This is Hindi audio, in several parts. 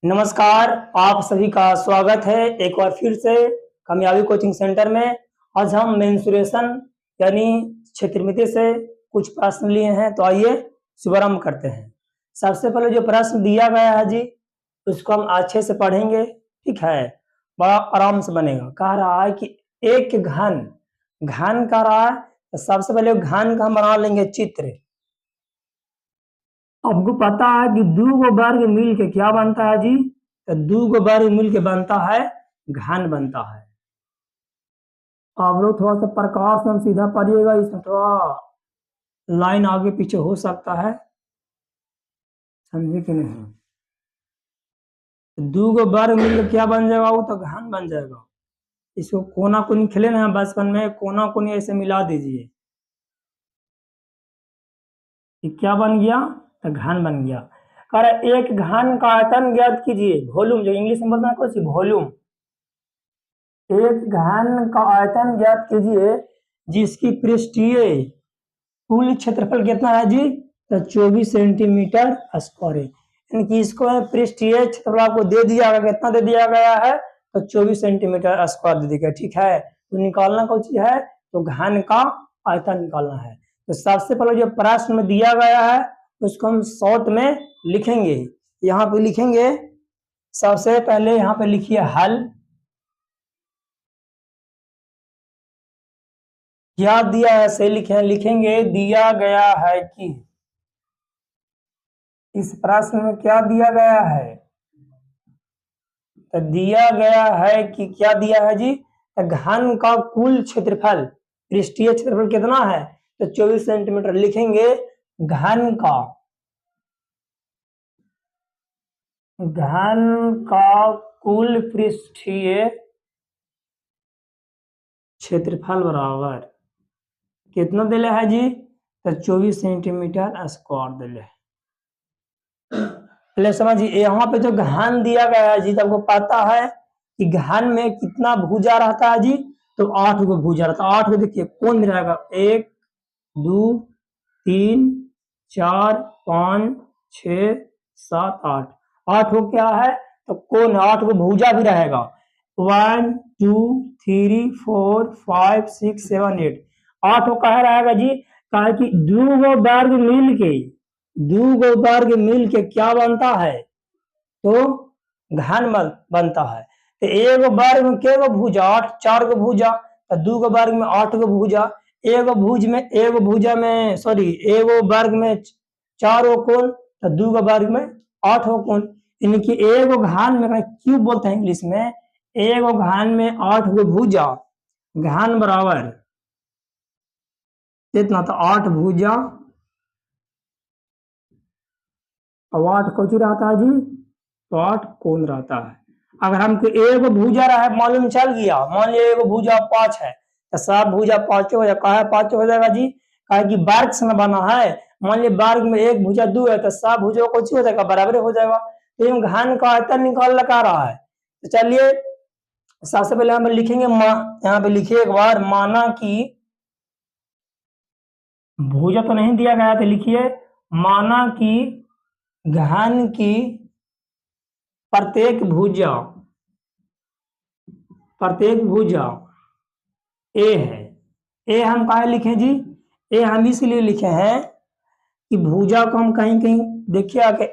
नमस्कार, आप सभी का स्वागत है एक बार फिर से कामयाबी कोचिंग सेंटर में। आज हम मेंसुरेशन यानी क्षेत्रमिति से कुछ प्रश्न लिए हैं, तो आइए शुभारंभ करते हैं। सबसे पहले जो प्रश्न दिया गया है जी, उसको हम अच्छे से पढ़ेंगे, ठीक है, बड़ा आराम से बनेगा। कह रहा है कि एक घन कह रहा है, तो सबसे पहले घन का हम बना लेंगे चित्र। आपको पता है कि दो गो वर्ग मिल के क्या बनता है जी, तो दो गो वर्ग मिल के बनता है घन बनता है। आप लोग थोड़ा सा प्रकाश में सीधा पढ़िएगा, इसमें थोड़ा लाइन आगे पीछे हो सकता है, समझे कि नहीं। दो गो वर्ग मिल के क्या बन जाएगा, वो तो घन बन जाएगा। इसको कोना कोनी खेले ना बचपन में, कोना कोनी ऐसे मिला दीजिए, क्या बन गया, तो घन बन गया। कह रहा एक घन का आयतन ज्ञात कीजिए, वॉल्यूम, जो इंग्लिश में बोलना है कुछ वॉल्यूम। एक घन का आयतन ज्ञात कीजिए जिसकी पृष्ठीय कुल क्षेत्रफल कितना है जी, तो 24 सेंटीमीटर स्क्वायर है। यानी कि इसको पृष्ठीय क्षेत्रफल आपको दे दिया गया, कितना दे दिया गया है, तो 24 सेंटीमीटर स्क्वायर दे दिया, ठीक है। तो निकालना कौन चीज है, तो घन का आयतन निकालना है। तो सबसे पहले जो प्रश्न में दिया गया है उसको हम शॉर्ट में लिखेंगे। यहाँ पे लिखेंगे, सबसे पहले यहाँ पे लिखिए हल। क्या दिया है से लिखेंगे दिया गया है कि, इस प्रश्न में क्या दिया गया है, तो दिया गया है कि क्या दिया है जी, तो घन का कुल क्षेत्रफल, पृष्ठीय क्षेत्रफल कितना है, तो 24 सेंटीमीटर। लिखेंगे घन का कुल पृष्ठीय क्षेत्रफल बराबर कितना दिले है जी, तो 24 सेंटीमीटर स्क्वायर दिले। पहले समझिए, यहाँ पे जो घन दिया गया है जी, तो आपको पता है कि घन में कितना भुजा रहता है जी, तो 8 गो भुजा रहता है। 8 को देखिए कौन भी रहेगा, 1 2 3 4 5 6 7 8, 8 को क्या है, तो कौन 8 को भुजा भी रहेगा। 1 2 3 4 5 6 7 8, 8 को कहा रहेगा जी, कहा कि दो गो वर्ग मिल के क्या बनता है, तो घन बनता है। तो एक वर्ग में के गो भुजा, 8, 4 गो भुजा, तो दो गो वर्ग में 8 गो भुजा, एक वर्ग में 4 गो कोण, तो दो गो वर्ग में 8 गो कोण। यानी कि एक घन में क्यूब बोलते हैं इंग्लिश में, एक घन में 8 गो भुजा, घन बराबर कितना, तो 8 भुजा और 8 कौची रहता है जी, तो 8 कोण रहता है। अगर हमको एक भुजा रहा है, मालूम चल गया, मान लिया एक भुजा 5 है, तो सब भुजा 5 हो जाएगा। कहा 5 हो जाएगा जी, कहा कि वर्ग से न बना है। मान लिया वर्ग में एक भुजा 2 है, तो सब भुजा को हो जाएगा, बराबर हो जाएगा। तो घन का आयतन निकाल लगा रहा है। तो चलिए सबसे पहले हम लिखेंगे, यहाँ पे लिखिए एक बार, माना कि भुजा तो नहीं दिया गया, तो लिखिए माना कि घन की प्रत्येक भुजा ए है। ए हम कहा लिखे जी, ए हम इसलिए लिखे हैं कि भुजा को हम कहीं कहीं देखिए कि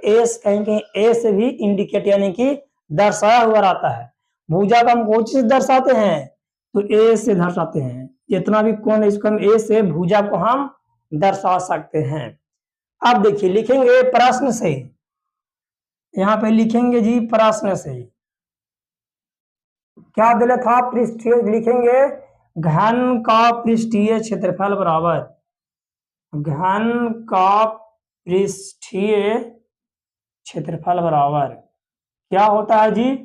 कहीं कहीं ए से भी इंडिकेट यानी कि दर्शाया हुआ रहता है। भुजा को हम कौन से दर्शाते हैं, तो ए से दर्शाते हैं। जितना भी कोण है इसको हम ए से भुजा को हम दर्शा सकते हैं। अब देखिए लिखेंगे प्रश्न से, यहाँ पे लिखेंगे जी प्रश्न से क्या दिला था, पृष्ठीय, लिखेंगे घन का पृष्ठीय क्षेत्रफल बराबर, घन का पृष्ठीय क्षेत्रफल बराबर क्या होता है जी,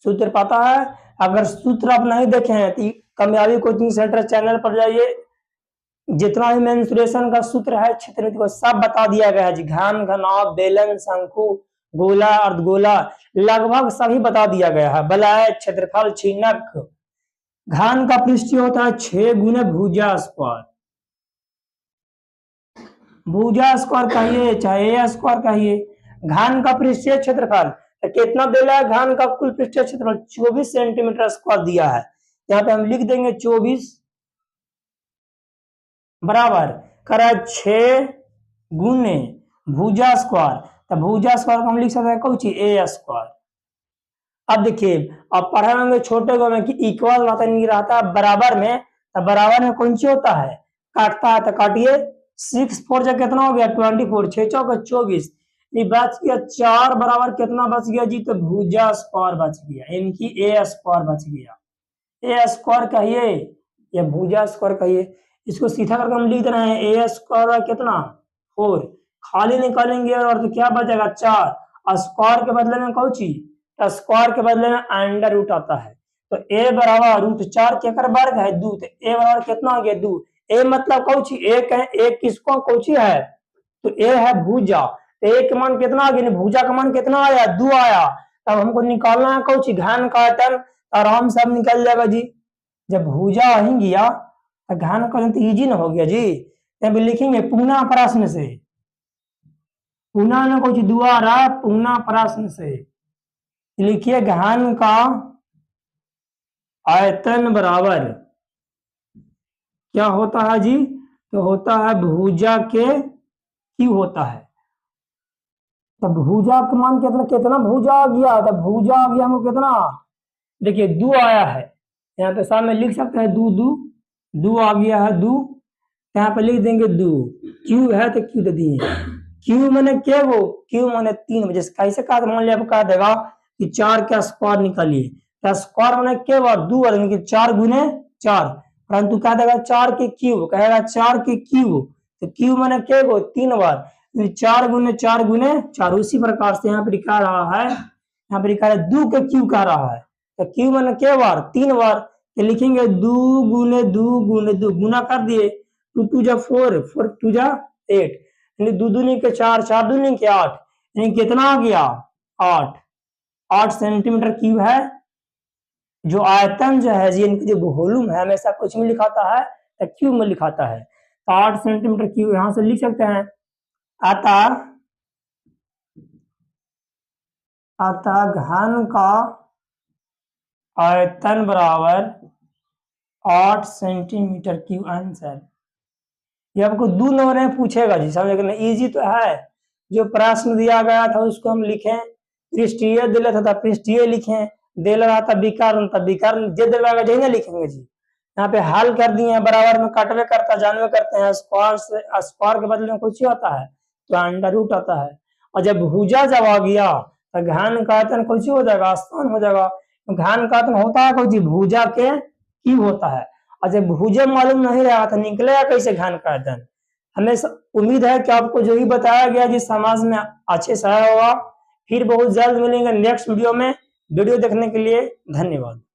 सूत्र पता है। अगर सूत्र आप नहीं देखे हैं तो कामयाबी कोचिंग सेंटर चैनल पर जाइए, जितना भी मेंसुरेशन का सूत्र है क्षेत्रमिति को सब बता दिया गया है जी। घन, घनाभ, बेलन, शंकु, गोला, अर्धगोला, लगभग सभी बता दिया गया है। वलय, क्षेत्रफल, छीनक। घन का पृष्ठीय होता है 6 गुने भुजा स्क्वायर, भुजा स्क्वायर कहिए चाहे ए स्क्वायर कहिए। घन का पृष्ठीय क्षेत्रफल तो कितना दे रहा है घन का कुल पृष्ठीय क्षेत्रफल 24 सेंटीमीटर स्क्वायर दिया है। यहाँ पे हम लिख देंगे 24 बराबर करा 6 गुने भुजा स्क्वायर। तो भुजा स्क्वायर को हम लिख सकते हैं कौची ए स्क्वायर। अब देखिए अब पढ़े होंगे छोटे को में कि इक्वल नहीं रहता बराबर में, तो बराबर में कौन सी होता है काटता है। तो काटिए 6 4 जा कितना हो गया 24, 6 चौका 24, ये बच गया 4 बराबर कितना बच गया जी, तो भुजा स्क्वायर बच गया, इनकी ए स्क्वायर बच गया। ए स्क्वायर कहिए या भुजा स्क्वायर कहिए, इसको सीधा करके हम लिख रहे हैं ए स्क्वायर कितना 4, खाली निकालेंगे और तो क्या बचेगा 4, और स्क्वायर के बदले में कौन चीज, स्क्वायर के बदले में अंडर रूट आता है। तो ए बराबर रूट 4 के वर्ग है 2, तो ए बराबर कितना हो गया 2। ए मतलब कौन सी एक है, एक किसको कौन सी है, तो ए है भुजा। तो ए का मान कितना आ गया, भुजा का मान कितना आया 2 आया। तब हमको निकालना है कौन सी घन का आयतन, आराम से अब निकल जाएगा जी। जब भुजा ही गया तो घन का तो इजी ना हो गया जी। तब लिखेंगे पुनः प्रश्न से, पुनः ना कुछ दोबारा पुनः प्रश्न से लिखिए घन का आयतन बराबर क्या होता है जी, तो होता है भुजा के क्यू होता है। तो भुजा का मान कितना, कितना भुजा आ गया, तो भुजा आ गया हमको कितना, देखिए 2 आया है, यहाँ पे सामने लिख सकते हैं 2 2 2 आ गया है 2, यहाँ पे लिख देंगे 2, क्यू है तो क्यू दे दिए, क्यू मैंने क्या वो क्यू मैंने 3, जैसे कैसे कहा मान लिया कहा देगा कि 4 का स्क्वायर निकालिए, तो स्क्वायर मैंने क्या बार 2 और 4 गुने 4, परंतु क्या देगा 4 के क्यूब, कहेगा 4 के क्यूब, तो क्यूब मैंने क्या वो 3 बार, 4 गुने 4 गुने 4। उसी प्रकार से यहाँ पे लिखा रहा है, यहाँ पे लिखा है 2 के क्यूब कह रहा है, तो क्यूब मैंने क्या बार 3 बार, तो लिखेंगे 2 गुने 2 गुने 2 गुना कर दिए, 2 2 जा 4 4 2 जा 8, यानी 2 दूनी के 4 4 दूनी के 8, यानी कितना आ गया 8 सेंटीमीटर क्यूब है। जो आयतन जो है इनकी जो वॉल्यूम है हमेशा कुछ में लिखाता है तो क्यूब में लिखाता है, तो 8 सेंटीमीटर क्यूब यहां से लिख सकते हैं। अतः घन का आयतन बराबर 8 सेंटीमीटर क्यूब आंसर। ये आपको 2 नंबर में पूछेगा जी, समझ इजी तो है। जो प्रश्न दिया गया था उसको हम लिखें, पृष्ठीय दिला था पृष्ठीय लिखें, दे रहा था विकर्ण तब विकर्ण जे दे रहा है लिखेंगे जी। यहाँ पे हल कर दिए बराबर में कटवे करता जानवे करते हैं, स्क्वायर से स्क्वायर के बदले में कुछ आता है तो अंडर रूट आता है, और जब भुजा जब आ गया तो घन का आयतन कुछ हो जाएगा आसान हो जाएगा। घन का आयतन होता है कुछ भुजा के क्यूब होता है, और जब भुजा मालूम नहीं रहा तो निकलेगा कैसे घन का आयतन। हमें उम्मीद है कि आपको जो ही बताया गया जिस समाज में अच्छे से आया होगा। फिर बहुत जल्द मिलेंगे नेक्स्ट वीडियो में। वीडियो देखने के लिए धन्यवाद।